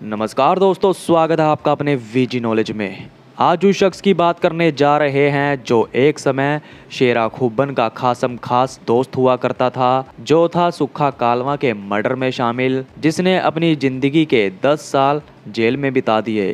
नमस्कार दोस्तों, स्वागत है आपका अपने वीजी नॉलेज में। आज उस शख्स की बात करने जा रहे हैं जो एक समय शेरा खुब्बन का खासम खास दोस्त हुआ करता था, जो था सुक्खा कालवा के मर्डर में शामिल, जिसने अपनी जिंदगी के 10 साल जेल में बिता दिए।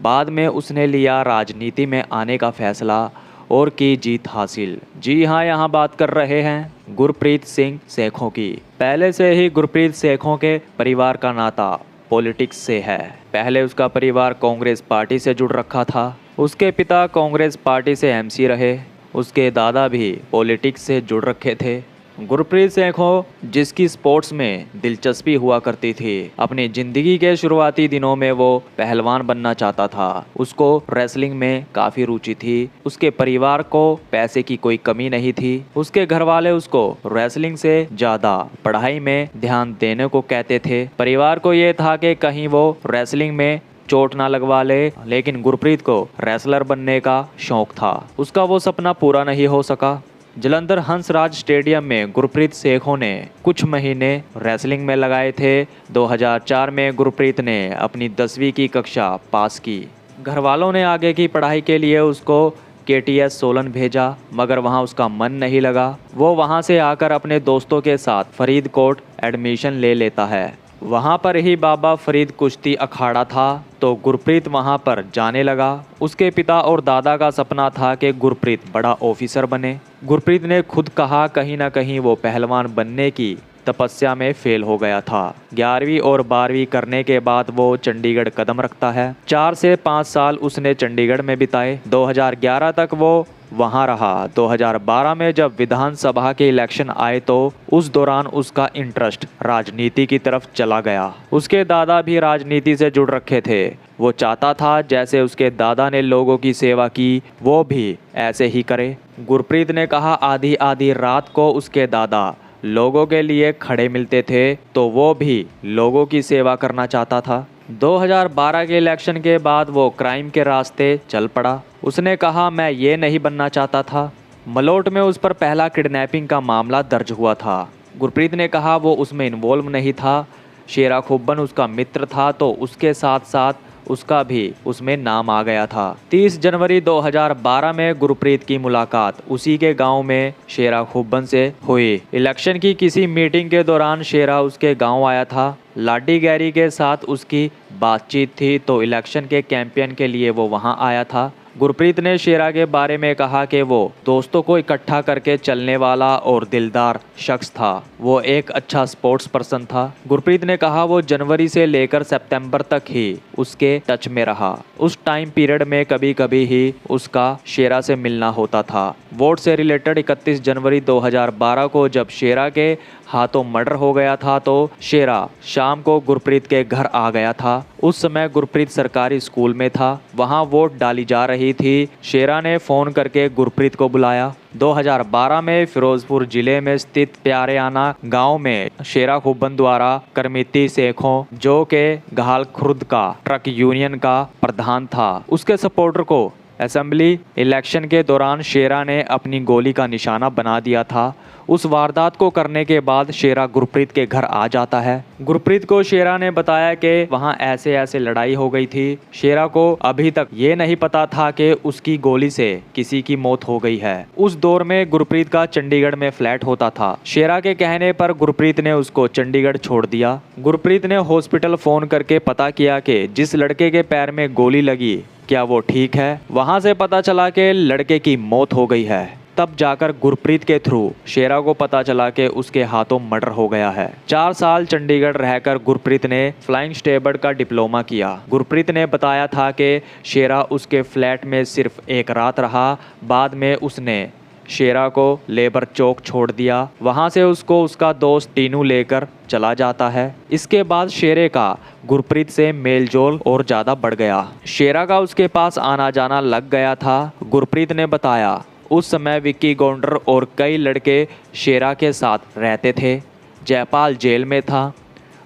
बाद में उसने लिया राजनीति में आने का फैसला और की जीत हासिल। जी हाँ, यहाँ बात कर रहे हैं गुरप्रीत सिंह सेखों की। पहले से ही गुरप्रीत सेखों के परिवार का नाता पॉलिटिक्स से है। पहले उसका परिवार कांग्रेस पार्टी से जुड़ रखा था। उसके पिता कांग्रेस पार्टी से एमसी रहे। उसके दादा भी पॉलिटिक्स से जुड़ रखे थे। गुरप्रीत सेखों, जिसकी स्पोर्ट्स में दिलचस्पी हुआ करती थी, अपनी ज़िंदगी के शुरुआती दिनों में वो पहलवान बनना चाहता था। उसको रेसलिंग में काफ़ी रुचि थी। उसके परिवार को पैसे की कोई कमी नहीं थी। उसके घर वाले उसको रेसलिंग से ज़्यादा पढ़ाई में ध्यान देने को कहते थे। परिवार को ये था कि कहीं वो रेसलिंग में चोट ना लगवा ले, लेकिन गुरप्रीत को रेसलर बनने का शौक था। उसका वो सपना पूरा नहीं हो सका। जलंधर हंसराज स्टेडियम में गुरप्रीत सेखों ने कुछ महीने रेसलिंग में लगाए थे। 2004 में गुरप्रीत ने अपनी 10वीं की कक्षा पास की। घर वालों ने आगे की पढ़ाई के लिए उसको KTS सोलन भेजा, मगर वहां उसका मन नहीं लगा। वो वहां से आकर अपने दोस्तों के साथ फरीदकोट एडमिशन ले लेता है। वहाँ पर ही बाबा फरीद कुश्ती अखाड़ा था, तो गुरप्रीत वहाँ पर जाने लगा। उसके पिता और दादा का सपना था कि गुरप्रीत बड़ा ऑफिसर बने। गुरप्रीत ने खुद कहा कहीं ना कहीं वो पहलवान बनने की तपस्या में फेल हो गया था। 11वीं और 12वीं करने के बाद वो चंडीगढ़ कदम रखता है। 4 से 5 साल उसने चंडीगढ़ में बिताए। 2011 तक वो वहाँ रहा। 2012 में जब विधानसभा के इलेक्शन आए तो उस दौरान उसका इंटरेस्ट राजनीति की तरफ चला गया। उसके दादा भी राजनीति से जुड़ रखे थे। वो चाहता था जैसे उसके दादा ने लोगों की सेवा की, वो भी ऐसे ही करे। गुरप्रीत ने कहा आधी आधी रात को उसके दादा लोगों के लिए खड़े मिलते थे, तो वो भी लोगों की सेवा करना चाहता था। 2012 के इलेक्शन के बाद वो क्राइम के रास्ते चल पड़ा। उसने कहा मैं ये नहीं बनना चाहता था। मलोट में उस पर पहला किडनैपिंग का मामला दर्ज हुआ था। गुरप्रीत ने कहा वो उसमें इन्वॉल्व नहीं था। शेरा खुब्बन उसका मित्र था, तो उसके साथ साथ उसका भी उसमें नाम आ गया था। 30 जनवरी 2012 में गुरप्रीत की मुलाकात उसी के गांव में शेरा खुब्बन से हुई। इलेक्शन की किसी मीटिंग के दौरान शेरा उसके गांव आया था। लाडी गैरी के साथ उसकी बातचीत थी, तो इलेक्शन के कैंपेन के लिए वो वहां आया था। गुरप्रीत ने शेरा के बारे में कहा कि वो दोस्तों को इकट्ठा करके चलने वाला और दिलदार शख्स था। वो एक अच्छा स्पोर्ट्स पर्सन था। गुरप्रीत ने कहा वो जनवरी से लेकर सितंबर तक ही उसके टच में रहा। उस टाइम पीरियड में कभी कभी ही उसका शेरा से मिलना होता था। वोट से रिलेटेड 31 जनवरी 2012 को जब शेरा के हाथों मर्डर हो गया था, तो शेरा शाम को गुरप्रीत के घर आ गया था। उस समय गुरप्रीत सरकारी स्कूल में था। वहां वोट डाली जा रही थी। शेरा ने फ़ोन करके गुरप्रीत को बुलाया। 2012 में फिरोजपुर जिले में स्थित प्यारेआना गांव में शेरा खुब्बन द्वारा करमिती सेखों, जो के घाल खुर्द का ट्रक यूनियन का प्रधान था, उसके सपोर्टर को असेंबली इलेक्शन के दौरान शेरा ने अपनी गोली का निशाना बना दिया था। उस वारदात को करने के बाद शेरा गुरप्रीत के घर आ जाता है। गुरप्रीत को शेरा ने बताया कि वहां ऐसे ऐसे लड़ाई हो गई थी। शेरा को अभी तक ये नहीं पता था कि उसकी गोली से किसी की मौत हो गई है। उस दौर में गुरप्रीत का चंडीगढ़ में फ्लैट होता था। शेरा के कहने पर गुरप्रीत ने उसको चंडीगढ़ छोड़ दिया। गुरप्रीत ने हॉस्पिटल फ़ोन करके पता किया कि जिस लड़के के पैर में गोली लगी क्या वो ठीक है। वहां से पता चला कि लड़के की मौत हो गई है। तब जाकर गुरप्रीत के थ्रू शेरा को पता चला कि उसके हाथों मर्डर हो गया है। 4 साल चंडीगढ़ रहकर गुरप्रीत ने फ्लाइंग स्टेबर्ड का डिप्लोमा किया। गुरप्रीत ने बताया था कि शेरा उसके फ्लैट में सिर्फ एक रात रहा। बाद में उसने शेरा को लेबर चौक छोड़ दिया। वहां से उसको उसका दोस्त टीनू लेकर चला जाता है। इसके बाद शेरे का गुरप्रीत से मेलजोल और ज़्यादा बढ़ गया। शेरा का उसके पास आना जाना लग गया था। गुरप्रीत ने बताया उस समय विक्की गोंडर और कई लड़के शेरा के साथ रहते थे। जयपाल जेल में था।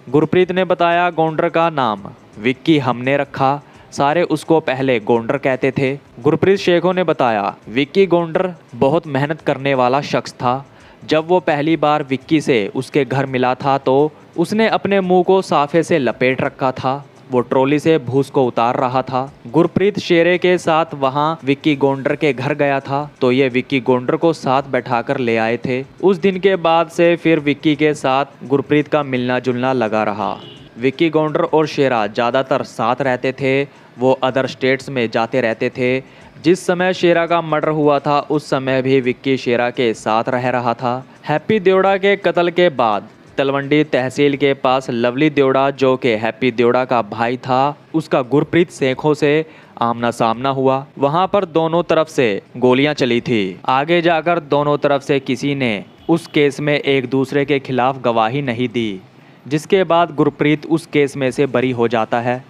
गुरप्रीत ने बताया गोंडर का नाम विक्की हमने रखा। सारे उसको पहले गोंडर कहते थे। गुरप्रीत शेखों ने बताया विक्की गोंडर बहुत मेहनत करने वाला शख्स था। जब वो पहली बार विक्की से उसके घर मिला था तो उसने अपने मुंह को साफे से लपेट रखा था। वो ट्रॉली से भूस को उतार रहा था। गुरप्रीत शेरे के साथ वहाँ विक्की गोंडर के घर गया था तो ये विक्की गोंडर को साथ बैठाकर ले आए थे। उस दिन के बाद से फिर विक्की के साथ गुरप्रीत का मिलना जुलना लगा रहा। विक्की गोंडर और शेरा ज़्यादातर साथ रहते थे, वो अदर स्टेट्स में जाते रहते थे। जिस समय शेरा का मर्डर हुआ था उस समय भी विक्की शेरा के साथ रह रहा था। हैप्पी देवड़ा के कत्ल के बाद तलवंडी तहसील के पास लवली देवड़ा, जो कि हैप्पी देवड़ा का भाई था, उसका गुरप्रीत शेखों से आमना सामना हुआ। वहां पर दोनों तरफ से गोलियां चली थी। आगे जाकर दोनों तरफ से किसी ने उस केस में एक दूसरे के खिलाफ गवाही नहीं दी, जिसके बाद गुरप्रीत उस केस में से बरी हो जाता है।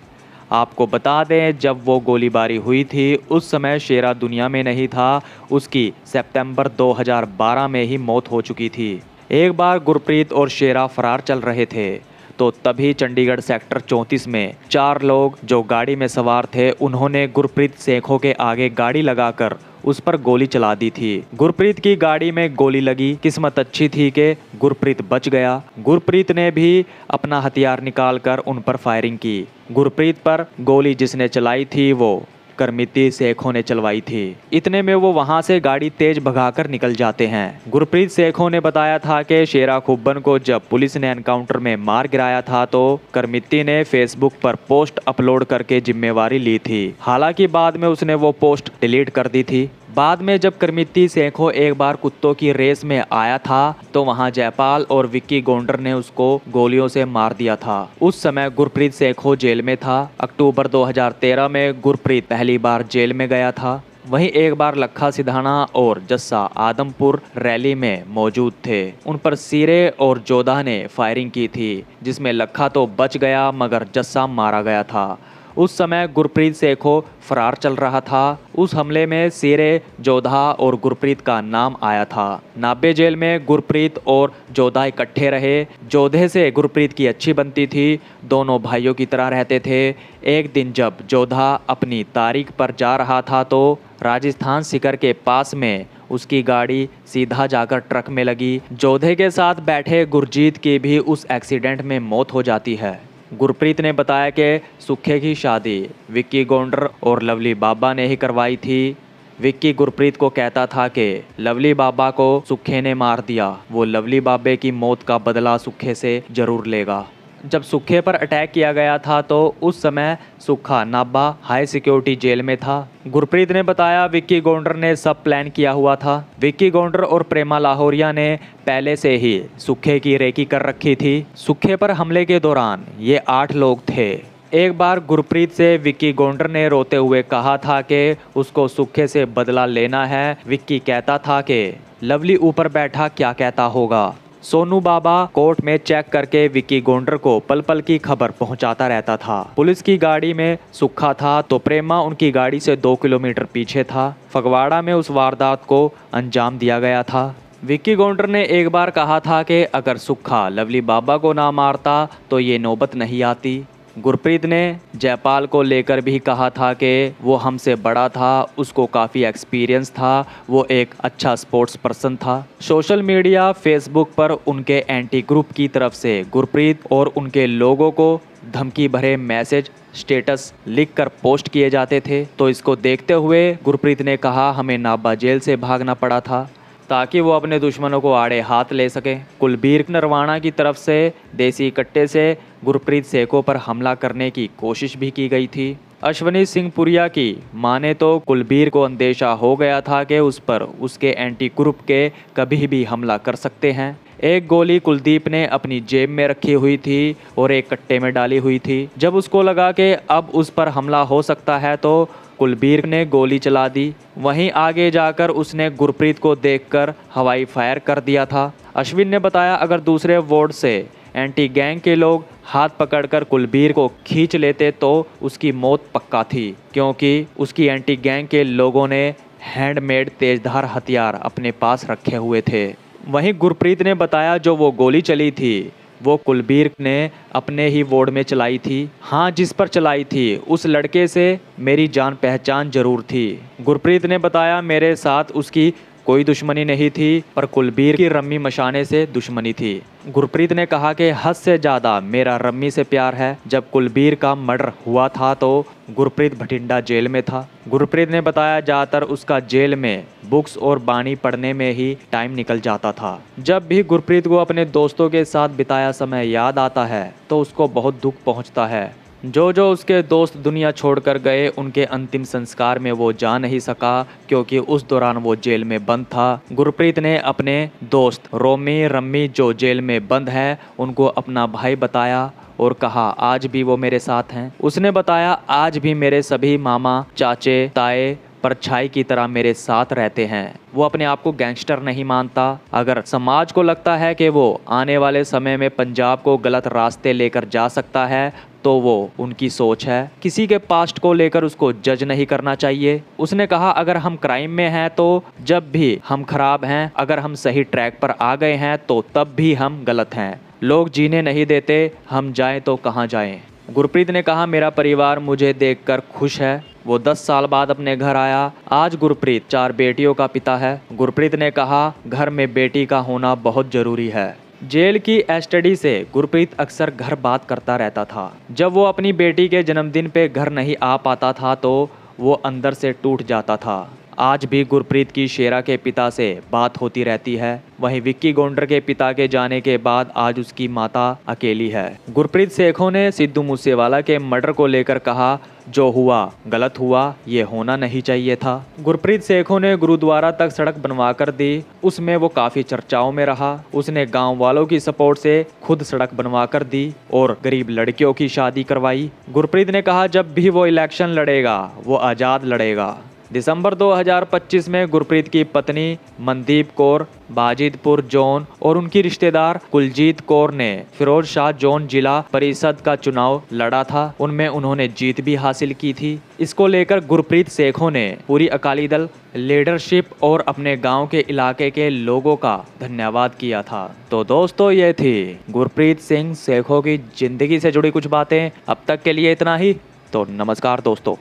आपको बता दें, जब वो गोलीबारी हुई थी उस समय शेरा दुनिया में नहीं था। उसकी सितंबर 2012 में ही मौत हो चुकी थी। एक बार गुरप्रीत और शेरा फरार चल रहे थे तो तभी चंडीगढ़ सेक्टर 34 में 4 लोग जो गाड़ी में सवार थे, उन्होंने गुरप्रीत शेखों के आगे गाड़ी लगाकर उस पर गोली चला दी थी। गुरप्रीत की गाड़ी में गोली लगी। किस्मत अच्छी थी कि गुरप्रीत बच गया। गुरप्रीत ने भी अपना हथियार निकालकर उन पर फायरिंग की। गुरप्रीत पर गोली जिसने चलाई थी वो करमिती शेखों ने चलवाई थी। इतने में वो वहां से गाड़ी तेज भगाकर निकल जाते हैं। गुरप्रीत शेखों ने बताया था कि शेरा खुब्बन को जब पुलिस ने एनकाउंटर में मार गिराया था तो करमिती ने फेसबुक पर पोस्ट अपलोड करके जिम्मेवारी ली थी। हालांकि बाद में उसने वो पोस्ट डिलीट कर दी थी। बाद में जब करमिती शेखों एक बार कुत्तों की रेस में आया था तो वहां जयपाल और विक्की गोंडर ने उसको गोलियों से मार दिया था। उस समय गुरप्रीत शेखों जेल में था। अक्टूबर 2013 में गुरप्रीत पहली बार जेल में गया था। वहीं एक बार लखा सिधाना और जस्सा आदमपुर रैली में मौजूद थे। उन पर सीरे और जोधा ने फायरिंग की थी, जिसमें लखा तो बच गया मगर जस्सा मारा गया था। उस समय गुरप्रीत शेखों फरार चल रहा था। उस हमले में सीरे, जोधा और गुरप्रीत का नाम आया था। नाभे जेल में गुरप्रीत और जोधा इकट्ठे रहे। जोधे से गुरप्रीत की अच्छी बनती थी, दोनों भाइयों की तरह रहते थे। एक दिन जब जोधा अपनी तारीख पर जा रहा था तो राजस्थान सीकर के पास में उसकी गाड़ी सीधा जाकर ट्रक में लगी। जोधे के साथ बैठे गुरजीत की भी उस एक्सीडेंट में मौत हो जाती है। गुरप्रीत ने बताया कि सुखे की शादी विक्की गोंडर और लवली बाबा ने ही करवाई थी। विक्की गुरप्रीत को कहता था कि लवली बाबा को सुखे ने मार दिया, वो लवली बाबे की मौत का बदला सुखे से जरूर लेगा। जब सुखे पर अटैक किया गया था तो उस समय सुखा नाभा हाई सिक्योरिटी जेल में था। गुरप्रीत ने बताया विक्की गोंडर ने सब प्लान किया हुआ था। विक्की गोंडर और प्रेमा लाहौरिया ने पहले से ही सुखे की रेकी कर रखी थी। सुखे पर हमले के दौरान ये 8 लोग थे। एक बार गुरप्रीत से विक्की गोंडर ने रोते हुए कहा था कि उसको सुखे से बदला लेना है। विक्की कहता था कि लवली ऊपर बैठा क्या कहता होगा। सोनू बाबा कोर्ट में चेक करके विक्की गोंडर को पल पल की खबर पहुंचाता रहता था। पुलिस की गाड़ी में सुखा था तो प्रेमा उनकी गाड़ी से 2 किलोमीटर पीछे था। फगवाड़ा में उस वारदात को अंजाम दिया गया था। विक्की गोंडर ने एक बार कहा था कि अगर सुखा लवली बाबा को ना मारता तो ये नौबत नहीं आती। गुरप्रीत ने जयपाल को लेकर भी कहा था कि वो हमसे बड़ा था, उसको काफ़ी एक्सपीरियंस था, वो एक अच्छा स्पोर्ट्स पर्सन था। सोशल मीडिया फेसबुक पर उनके एंटी ग्रुप की तरफ से गुरप्रीत और उनके लोगों को धमकी भरे मैसेज स्टेटस लिखकर पोस्ट किए जाते थे। तो इसको देखते हुए गुरप्रीत ने कहा हमें नाभा जेल से भागना पड़ा था ताकि वो अपने दुश्मनों को आड़े हाथ ले सके। कुलबीर नरवाणा की तरफ से देसी कट्टे से गुरप्रीत शेखों पर हमला करने की कोशिश भी की गई थी। अश्वनी सिंह पुरिया की माने तो कुलबीर को अंदेशा हो गया था कि उस पर उसके एंटी ग्रुप के कभी भी हमला कर सकते हैं। एक गोली कुलदीप ने अपनी जेब में रखी हुई थी और एक कट्टे में डाली हुई थी। जब उसको लगा कि अब उस पर हमला हो सकता है तो कुलबीर ने गोली चला दी। वहीं आगे जाकर उसने गुरप्रीत को देखकर हवाई फायर कर दिया था। अश्विन ने बताया अगर दूसरे वार्ड से एंटी गैंग के लोग हाथ पकड़कर कुलबीर को खींच लेते तो उसकी मौत पक्का थी, क्योंकि उसकी एंटी गैंग के लोगों ने हैंडमेड तेजधार हथियार अपने पास रखे हुए थे। वहीं गुरप्रीत ने बताया जो वो गोली चली थी वो कुलबीर ने अपने ही वार्ड में चलाई थी। हाँ, जिस पर चलाई थी उस लड़के से मेरी जान पहचान जरूर थी। गुरप्रीत ने बताया मेरे साथ उसकी कोई दुश्मनी नहीं थी, पर कुलबीर की रम्मी मचाने से दुश्मनी थी। गुरप्रीत ने कहा कि हद से ज़्यादा मेरा रम्मी से प्यार है। जब कुलबीर का मर्डर हुआ था तो गुरप्रीत भटिंडा जेल में था। गुरप्रीत ने बताया ज़्यादातर उसका जेल में बुक्स और बानी पढ़ने में ही टाइम निकल जाता था। जब भी गुरप्रीत को अपने दोस्तों के साथ बिताया समय याद आता है तो उसको बहुत दुख पहुंचता है। जो उसके दोस्त दुनिया छोड़कर गए, उनके अंतिम संस्कार में वो जा नहीं सका क्योंकि उस दौरान वो जेल में बंद था। गुरप्रीत ने अपने दोस्त रोमी रम्मी जो जेल में बंद है उनको अपना भाई बताया और कहा आज भी वो मेरे साथ हैं। उसने बताया आज भी मेरे सभी मामा चाचे ताए परछाई की तरह मेरे साथ रहते हैं। वो अपने आप को गैंगस्टर नहीं मानता। अगर समाज को लगता है कि वो आने वाले समय में पंजाब को गलत रास्ते लेकर जा सकता है तो वो उनकी सोच है। किसी के पास्ट को लेकर उसको जज नहीं करना चाहिए। उसने कहा अगर हम क्राइम में हैं तो जब भी हम खराब हैं, अगर हम सही ट्रैक पर आ गए हैं तो तब भी हम गलत हैं। लोग जीने नहीं देते, हम जाएं तो कहाँ जाएं। गुरप्रीत ने कहा मेरा परिवार मुझे देखकर खुश है। वो 10 साल बाद अपने घर आया। आज गुरप्रीत 4 बेटियों का पिता है। गुरप्रीत ने कहा घर में बेटी का होना बहुत जरूरी है। जेल की एस्टडी से गुरप्रीत अक्सर घर बात करता रहता था। जब वो अपनी बेटी के जन्मदिन पे घर नहीं आ पाता था तो वो अंदर से टूट जाता था। आज भी गुरप्रीत की शेरा के पिता से बात होती रहती है। वहीं विक्की गोंडर के पिता के जाने के बाद आज उसकी माता अकेली है। गुरप्रीत सेखों ने सिद्धू मूसेवाला के मर्डर को लेकर कहा जो हुआ गलत हुआ, ये होना नहीं चाहिए था। गुरप्रीत सेखों ने गुरुद्वारा तक सड़क बनवा कर दी। उसमें वो काफ़ी चर्चाओं में रहा। उसने गांव वालों की सपोर्ट से खुद सड़क बनवा कर दी और गरीब लड़कियों की शादी करवाई। गुरप्रीत ने कहा जब भी वो इलेक्शन लड़ेगा वो आज़ाद लड़ेगा। दिसंबर 2025 में गुरप्रीत की पत्नी मनदीप कौर बाजिदपुर जोन और उनकी रिश्तेदार कुलजीत कौर ने फिरोज शाह जोन जिला परिषद का चुनाव लड़ा था। उनमें उन्होंने जीत भी हासिल की थी। इसको लेकर गुरप्रीत सेखों ने पूरी अकाली दल लीडरशिप और अपने गांव के इलाके के लोगों का धन्यवाद किया था। तो दोस्तों ये थी गुरप्रीत सिंह सेखों की जिंदगी से जुड़ी कुछ बातें। अब तक के लिए इतना ही। तो नमस्कार दोस्तों।